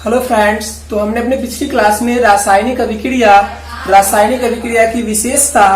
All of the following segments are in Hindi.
हेलो फ्रेंड्स, तो हमने अपने पिछली क्लास में रासायनिक अभिक्रिया की विशेषता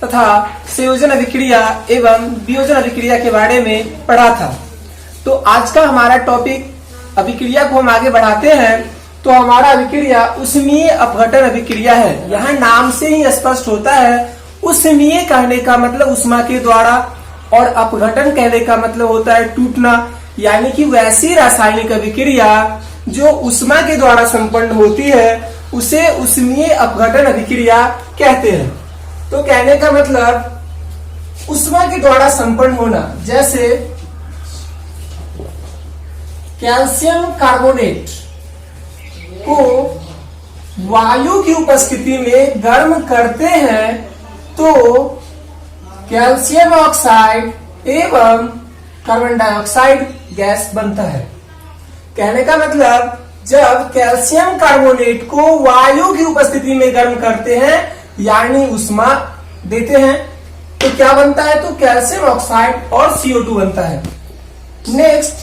तथा संयोजन अभिक्रिया एवं वियोजन अभिक्रिया के बारे में पढ़ा था। तो आज का हमारा टॉपिक अभिक्रिया को हम आगे बढ़ाते हैं। तो हमारा अभिक्रिया उष्मीय अपघटन अभिक्रिया है। यहाँ नाम से ही स्पष्ट होता है, उष्मीय कहने का मतलब उष्मा के द्वारा और अपघटन कहने का मतलब होता है टूटना, यानी कि वैसी रासायनिक अभिक्रिया जो उष्मा के द्वारा संपन्न होती है उसे उष्मीय अपघटन अभिक्रिया कहते हैं। तो कहने का मतलब उष्मा के द्वारा संपन्न होना, जैसे कैल्शियम कार्बोनेट को वायु की उपस्थिति में गर्म करते हैं तो कैल्शियम ऑक्साइड एवं कार्बन डाइऑक्साइड गैस बनता है। कहने का मतलब जब कैल्शियम कार्बोनेट को वायु की उपस्थिति में गर्म करते हैं यानी उष्मा देते हैं तो क्या बनता है, तो कैल्शियम ऑक्साइड और CO2 बनता है। नेक्स्ट,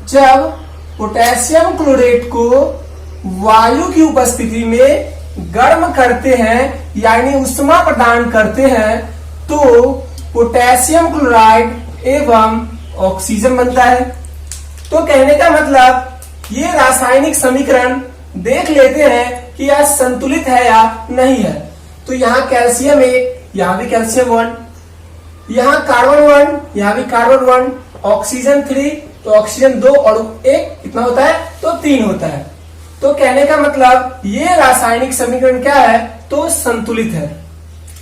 जब पोटेशियम क्लोरेट को वायु की उपस्थिति में गर्म करते हैं यानी उष्मा प्रदान करते हैं तो पोटेशियम क्लोराइड एवं ऑक्सीजन बनता है। तो कहने का मतलब ये रासायनिक समीकरण देख लेते हैं कि यह संतुलित है या नहीं है। तो यहाँ कैल्शियम 1, यहाँ भी कैल्शियम 1, यहाँ कार्बन 1, यहाँ भी कार्बन 1, ऑक्सीजन 3, तो ऑक्सीजन 2 और 1 कितना होता है, तो 3 होता है। तो कहने का मतलब ये रासायनिक समीकरण क्या है, तो संतुलित है।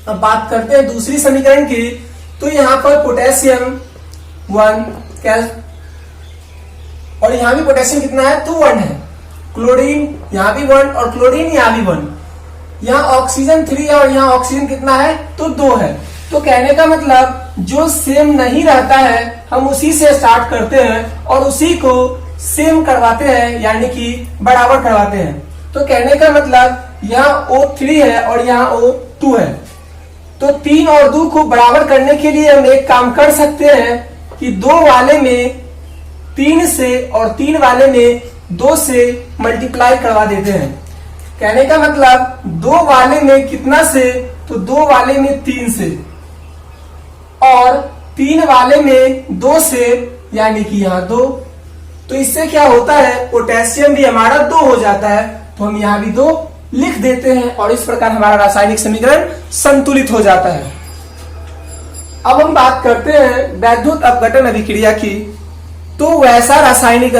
अब बात करते हैं दूसरी समीकरण की। तो यहाँ पर पोटेशियम 1 और यहाँ भी पोटेशियम कितना है, तो 1 है। क्लोरीन यहाँ भी 1 और क्लोरीन यहाँ भी 1। यहाँ ऑक्सीजन 3 और यहाँ ऑक्सीजन कितना है, तो 2 है। तो कहने का मतलब जो सेम नहीं रहता है हम उसी से स्टार्ट करते हैं और उसी को सेम करवाते हैं यानी कि बराबर करवाते हैं। तो कहने का मतलब यहाँ O3 है और यहाँ O2 है। तो 3 और 2 को बराबर करने के लिए हम एक काम कर सकते हैं कि 2 वाले में 3 से और 3 वाले में 2 से मल्टीप्लाई करवा देते हैं। कहने का मतलब 2 वाले में कितना से, तो 2 वाले में 3 से और 3 वाले में 2 से यानी कि यहाँ 2। तो इससे क्या होता है, पोटेशियम भी हमारा 2 हो जाता है। तो हम यहाँ भी 2 लिख देते हैं और इस प्रकार हमारा रासायनिक समीकरण संतुलित हो जाता है। अब हम बात करते हैं वैद्युत अपघटन अभिक्रिया की। तो वैसा रासायनिक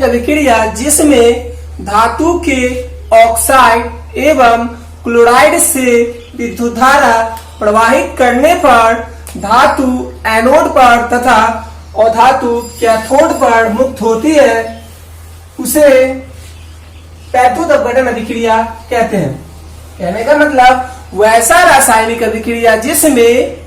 अभिक्रिया जिसमें धातु के ऑक्साइड एवं क्लोराइड से विद्युत धारा प्रवाहित करने पर धातु एनोड पर तथा अधातु कैथोड पर मुक्त होती है उसे वैद्युत अपघटन अभिक्रिया कहते हैं। कहने का मतलब वैसा रासायनिक अभिक्रिया जिसमें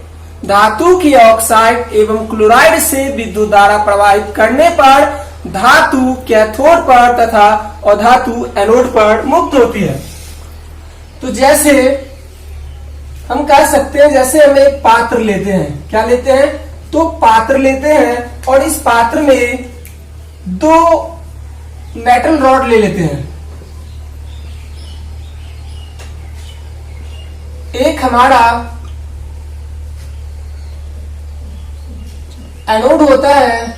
धातु की ऑक्साइड एवं क्लोराइड से विद्युत धारा प्रवाहित करने पर धातु कैथोड पर तथा अधातु एनोड पर मुक्त होती है। तो जैसे हम कह सकते हैं, जैसे हम एक पात्र लेते हैं, क्या लेते हैं, तो पात्र लेते हैं और इस पात्र में 2 मेटल रॉड ले लेते हैं। एक हमारा एनोड होता है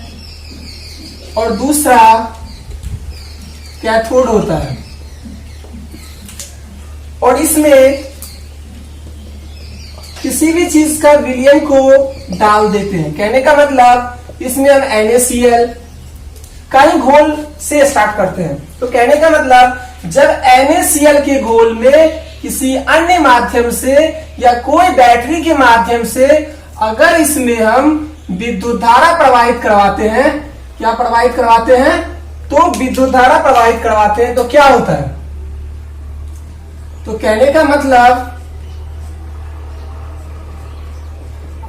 और दूसरा कैथोड होता है और इसमें किसी भी चीज का विलयन को डाल देते हैं। कहने का मतलब इसमें हम NaCl का ही घोल से स्टार्ट करते हैं। तो कहने का मतलब जब NaCl के घोल में किसी अन्य माध्यम से या कोई बैटरी के माध्यम से अगर इसमें हम विद्युत धारा प्रवाहित करवाते हैं, क्या प्रवाहित करवाते हैं, तो विद्युत धारा प्रवाहित करवाते हैं तो क्या होता है, तो कहने का मतलब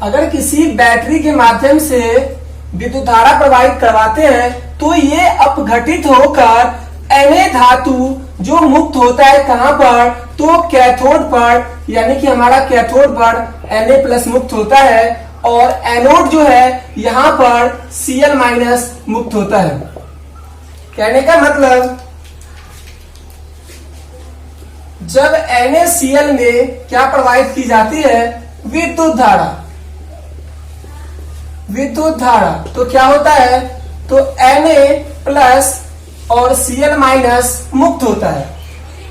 अगर किसी बैटरी के माध्यम से विद्युत धारा प्रवाहित करवाते हैं तो ये अपघटित होकर Na धातु जो मुक्त होता है कहां पर, तो कैथोड पर, यानी कि हमारा कैथोड पर Na+ मुक्त होता है और एनोड जो है यहां पर Cl- मुक्त होता है। कहने का मतलब जब NaCl में क्या प्रवाहित की जाती है, विद्युत धारा। विद्युत धारा तो क्या होता है, तो Na+ और Cl- मुक्त होता है।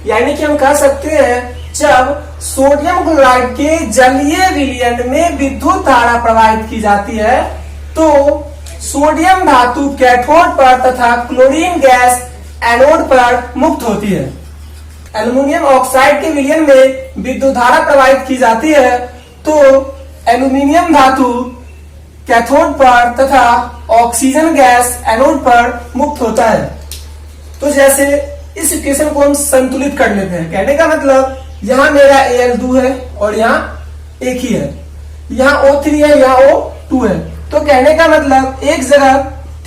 यानी कि हम कह सकते हैं जब सोडियम क्लोराइड के जलीय विलयन में विद्युत धारा प्रवाहित की जाती है तो सोडियम धातु कैथोड पर तथा क्लोरीन गैस एनोड पर मुक्त होती है। एल्युमिनियम ऑक्साइड के विलयन में विद्युत धारा प्रवाहित की जाती है तो एल्युमिनियम धातु कैथोड पर तथा ऑक्सीजन गैस एनोड पर मुक्त होता है। तो जैसे इस इक्वेशन को हम संतुलित कर लेते हैं। कहने का मतलब यहां मेरा Al2 है और यहां एक ही है, यहां O3 है, यहां O2 है। तो कहने का मतलब एक जगह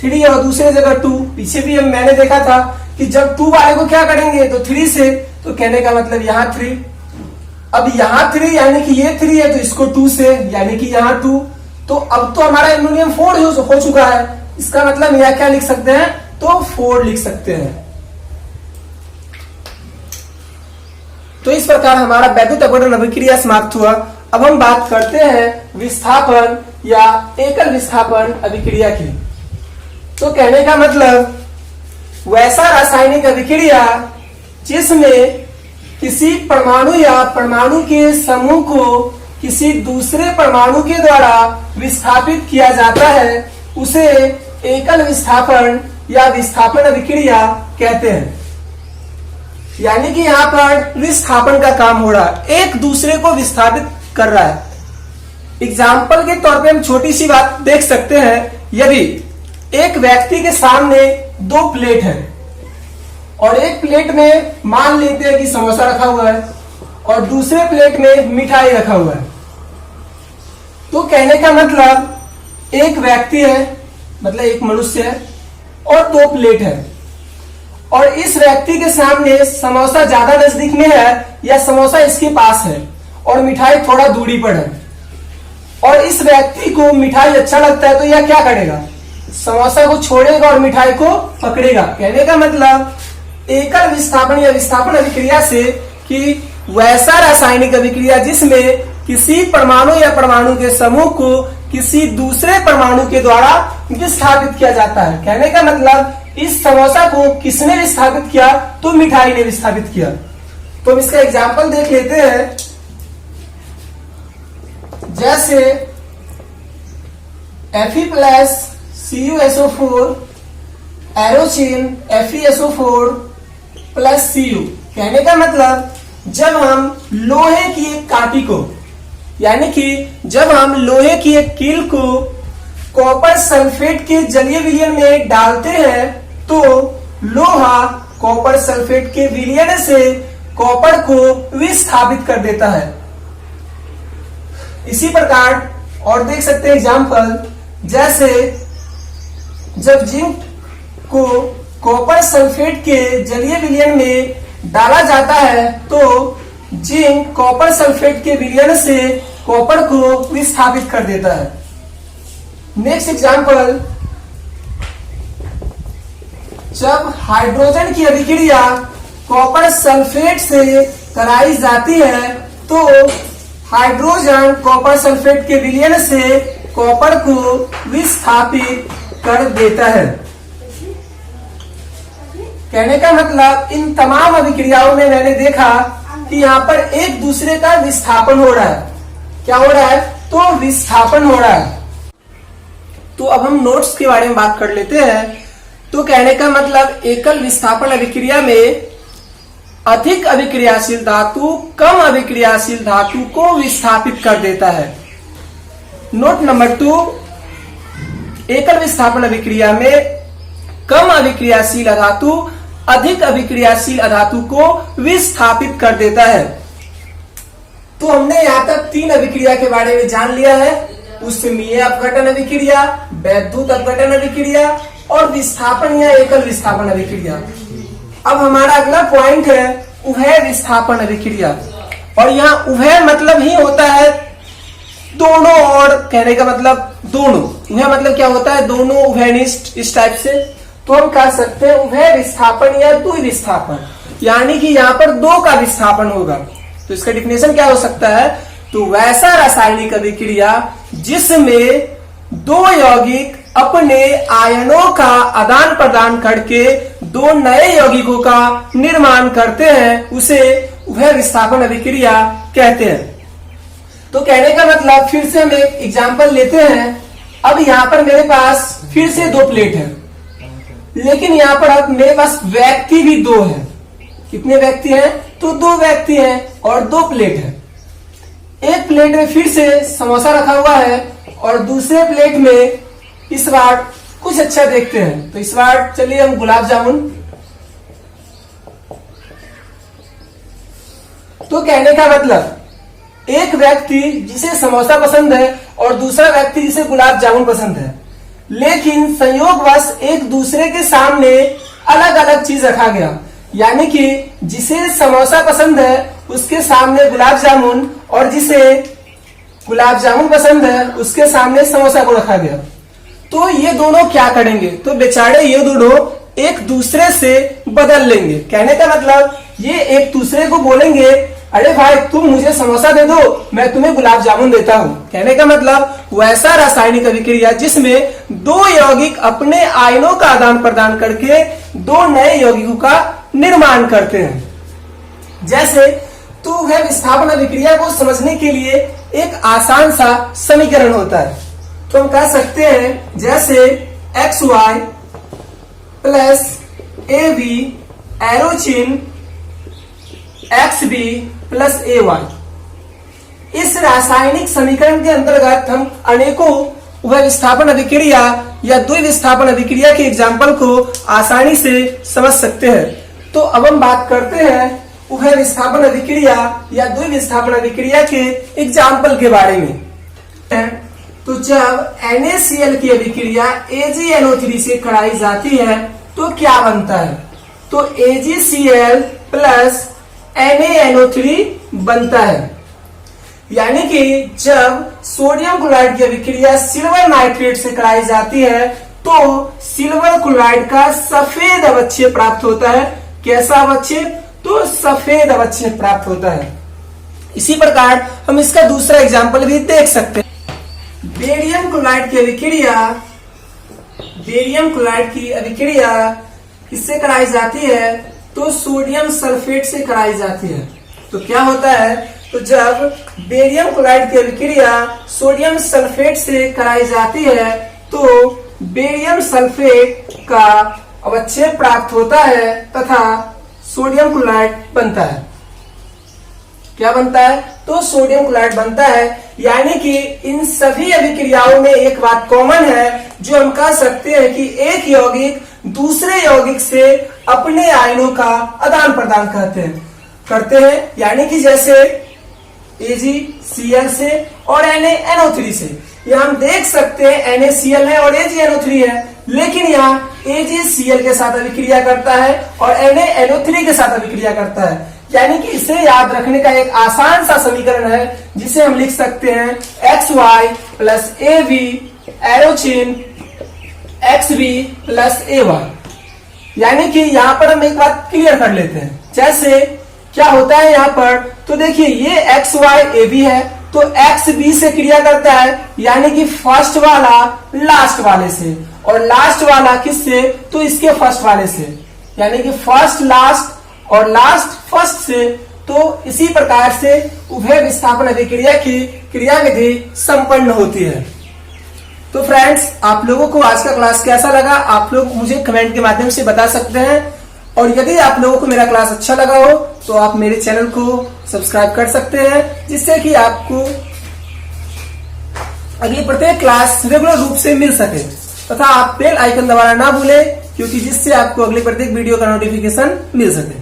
3 और दूसरे जगह 2। पीछे भी मैंने देखा था कि जब 2 वाले को क्या करेंगे तो 3 से, तो कहने का मतलब यहां 3, अब यहां 3 यानी कि ये 3 है तो इसको 2 से, यानी कि यहां 2। तो अब तो हमारा एल्युमिनियम 4 हो चुका है। इसका मतलब यहां क्या लिख सकते हैं, तो 4 लिख सकते हैं। तो इस प्रकार हमारा वैद्युत अपघटन अभिक्रिया समाप्त हुआ। अब हम बात करते हैं विस्थापन या एकल विस्थापन अभिक्रिया की। तो कहने का मतलब वैसा रासायनिक अभिक्रिया जिसमें किसी परमाणु या परमाणु के समूह को किसी दूसरे परमाणु के द्वारा विस्थापित किया जाता है उसे एकल विस्थापन या विस्थापन अभिक्रिया कहते हैं। यानी कि यहां पर विस्थापन का काम हो रहा है, एक दूसरे को विस्थापित कर रहा है। एग्जाम्पल के तौर पे हम छोटी सी बात देख सकते हैं। यदि एक व्यक्ति के सामने 2 प्लेट है और एक प्लेट में मान लेते हैं कि समोसा रखा हुआ है और दूसरे प्लेट में मिठाई रखा हुआ है, तो कहने का मतलब एक व्यक्ति है, मतलब एक मनुष्य है और 2 प्लेट है और इस व्यक्ति के सामने समोसा ज्यादा नजदीक में है या समोसा इसके पास है और मिठाई थोड़ा दूरी पर है और इस व्यक्ति को मिठाई अच्छा लगता है तो यह क्या करेगा, समोसा को छोड़ेगा और मिठाई को पकड़ेगा। कहने का मतलब एकल विस्थापन या विस्थापन अभिक्रिया से कि वैसा रासायनिक अभिक्रिया जिसमें किसी परमाणु या परमाणु के समूह को किसी दूसरे परमाणु के द्वारा विस्थापित किया जाता है। कहने का मतलब इस समोसा को किसने विस्थापित किया, तो मिठाई ने विस्थापित किया। तो हम इसका एग्जाम्पल देख लेते हैं। जैसे Fe+CuSO4 एरोचिन FeSO4 + Cu। कहने का मतलब जब हम लोहे की एक काटी को, यानी कि जब हम लोहे की एक कील को कॉपर सल्फेट के जलीय विलयन में डालते हैं तो लोहा कॉपर सल्फेट के विलयन से कॉपर को विस्थापित कर देता है। इसी प्रकार और देख सकते हैं एग्जाम्पल, जैसे जब जिंक को कॉपर सल्फेट के जलीय विलयन में डाला जाता है तो जिंक कॉपर सल्फेट के विलयन से कॉपर को विस्थापित कर देता है। नेक्स्ट एग्जाम्पल, जब हाइड्रोजन की अभिक्रिया कॉपर सल्फेट से कराई जाती है तो हाइड्रोजन कॉपर सल्फेट के विलयन से कॉपर को विस्थापित कर देता है। कहने का मतलब इन तमाम अभिक्रियाओं में मैंने देखा कि यहाँ पर एक दूसरे का विस्थापन हो रहा है। क्या हो रहा है, तो विस्थापन हो रहा है। तो अब हम नोट्स के बारे में बात कर लेते हैं। तो कहने का मतलब एकल विस्थापन अभिक्रिया में अधिक अभिक्रियाशील धातु कम अभिक्रियाशील धातु को विस्थापित कर देता है। नोट नंबर 2, एकल विस्थापन अभिक्रिया में कम अभिक्रियाशील अधातु अधिक अभिक्रियाशील अधातु को विस्थापित कर देता है। तो हमने यहाँ तक 3 अभिक्रिया के बारे में जान लिया है, उष्मीय अपघटन अभिक्रिया, वैद्युत अपघटन अभिक्रिया और विस्थापन या एकल विस्थापन अभिक्रिया। अब हमारा अगला पॉइंट है उभय विस्थापन अभिक्रिया। और यहाँ उभय मतलब ही होता है दोनों और कहने का मतलब दोनों, उभय मतलब क्या होता है, दोनों उभयनिष्ठ, इस टाइप से। तो हम कह सकते हैं उभय विस्थापन या द्वि विस्थापन, यानी कि यहाँ पर दो का विस्थापन होगा। तो इसका डिफिनेशन क्या हो सकता है, तो वैसा रासायनिक अभिक्रिया जिसमें दो यौगिक अपने आयनों का आदान प्रदान करके दो नए यौगिकों का निर्माण करते हैं, उसे उभय विस्थापन अभिक्रिया कहते हैं। तो कहने का मतलब, फिर से हम एक एग्जांपल लेते हैं। अब यहाँ पर मेरे पास फिर से दो प्लेट है, लेकिन यहाँ पर अब मेरे पास व्यक्ति भी दो है। कितने व्यक्ति हैं, तो दो व्यक्ति हैं और दो प्लेट है। एक प्लेट में फिर से समोसा रखा हुआ है और दूसरे प्लेट में इस बार कुछ अच्छा देखते हैं। तो इस बार चलिए हम गुलाब जामुन। तो कहने का मतलब, एक व्यक्ति जिसे समोसा पसंद है और दूसरा व्यक्ति जिसे गुलाब जामुन पसंद है, लेकिन संयोगवश एक दूसरे के सामने अलग अलग चीज रखा गया। यानी कि जिसे समोसा पसंद है उसके सामने गुलाब जामुन, और जिसे गुलाब जामुन पसंद है उसके सामने समोसा को रखा गया। तो ये दोनों क्या करेंगे, तो बेचारे ये दोनों एक दूसरे से बदल लेंगे। कहने का मतलब, ये एक दूसरे को बोलेंगे, अरे भाई तुम मुझे समोसा दे दो, मैं तुम्हें गुलाब जामुन देता हूं। कहने का मतलब, वैसा रासायनिक अभिक्रिया जिसमें दो यौगिक अपने आयनों का आदान प्रदान करके दो नए यौगिकों का निर्माण करते हैं। जैसे, तो वह विस्थापन अभिक्रिया को समझने के लिए एक आसान सा समीकरण होता है। तो हम कह सकते हैं, जैसे XY प्लस AB एरो चिन्ह XB प्लस AY। इस रासायनिक समीकरण के अंतर्गत हम अनेकों उभय विस्थापन अभिक्रिया या द्वि विस्थापन अभिक्रिया के एग्जाम्पल को आसानी से समझ सकते हैं। तो अब हम बात करते हैं उभय विस्थापन अभिक्रिया या द्वि विस्थापन अभिक्रिया के एग्जाम्पल के बारे में। तो जब NaCl की अभिक्रिया AgNO3 से कराई जाती है तो क्या बनता है, तो AgCl प्लस NaNO3 बनता है। यानी कि जब सोडियम क्लोराइड की अभिक्रिया सिल्वर नाइट्रेट से कराई जाती है तो सिल्वर क्लोराइड का सफेद अवच्छेद प्राप्त होता है। कैसा अवच्छेद, तो सफेद अवच्छेद प्राप्त होता है। इसी प्रकार हम इसका दूसरा एग्जाम्पल भी देख सकते हैं। बेरियम क्लोराइड की अभिक्रिया किससे कराई जाती है, तो सोडियम सल्फेट से कराई जाती है। तो क्या होता है, तो जब बेरियम क्लोराइड की अभिक्रिया सोडियम सल्फेट से कराई जाती है तो बेरियम सल्फेट का अवच्छेद प्राप्त होता है तथा सोडियम क्लोराइड बनता है। क्या बनता है, तो सोडियम क्लोराइड बनता है। यानी कि इन सभी अभिक्रियाओं में एक बात कॉमन है, जो हम कह सकते हैं कि एक यौगिक दूसरे यौगिक से अपने आयनों का आदान प्रदान करते हैं। यानी कि जैसे AgCl से और NaNO3 से, यहाँ हम देख सकते हैं NaCl है और AgNO3 है, लेकिन यहाँ AgCl के साथ अभिक्रिया करता है और NaNO3 के साथ अभिक्रिया करता है। यानी कि इसे याद रखने का एक आसान सा समीकरण है, जिसे हम लिख सकते हैं XY प्लस AB एरो चिन्ह XB प्लस AY। यानी कि यहाँ पर हम एक बात क्लियर कर लेते हैं। जैसे क्या होता है यहाँ पर, तो देखिए ये XY AB है, तो XB से क्रिया करता है, यानी कि फर्स्ट वाला लास्ट वाले से और लास्ट वाला किससे, तो इसके फर्स्ट वाले से। यानी कि फर्स्ट लास्ट और लास्ट फर्स्ट से। तो इसी प्रकार से उभय विस्थापन अभिक्रिया की क्रियाविधि संपन्न होती है। तो फ्रेंड्स, आप लोगों को आज का क्लास कैसा लगा, आप लोग मुझे कमेंट के माध्यम से बता सकते हैं। और यदि आप लोगों को मेरा क्लास अच्छा लगा हो तो आप मेरे चैनल को सब्सक्राइब कर सकते हैं, जिससे कि आपको अगली प्रत्येक क्लास रेगुलर रूप से मिल सके। तथा आप बेल आइकन दबाना ना भूलें, क्योंकि जिससे आपको अगली प्रत्येक वीडियो का नोटिफिकेशन मिल सके।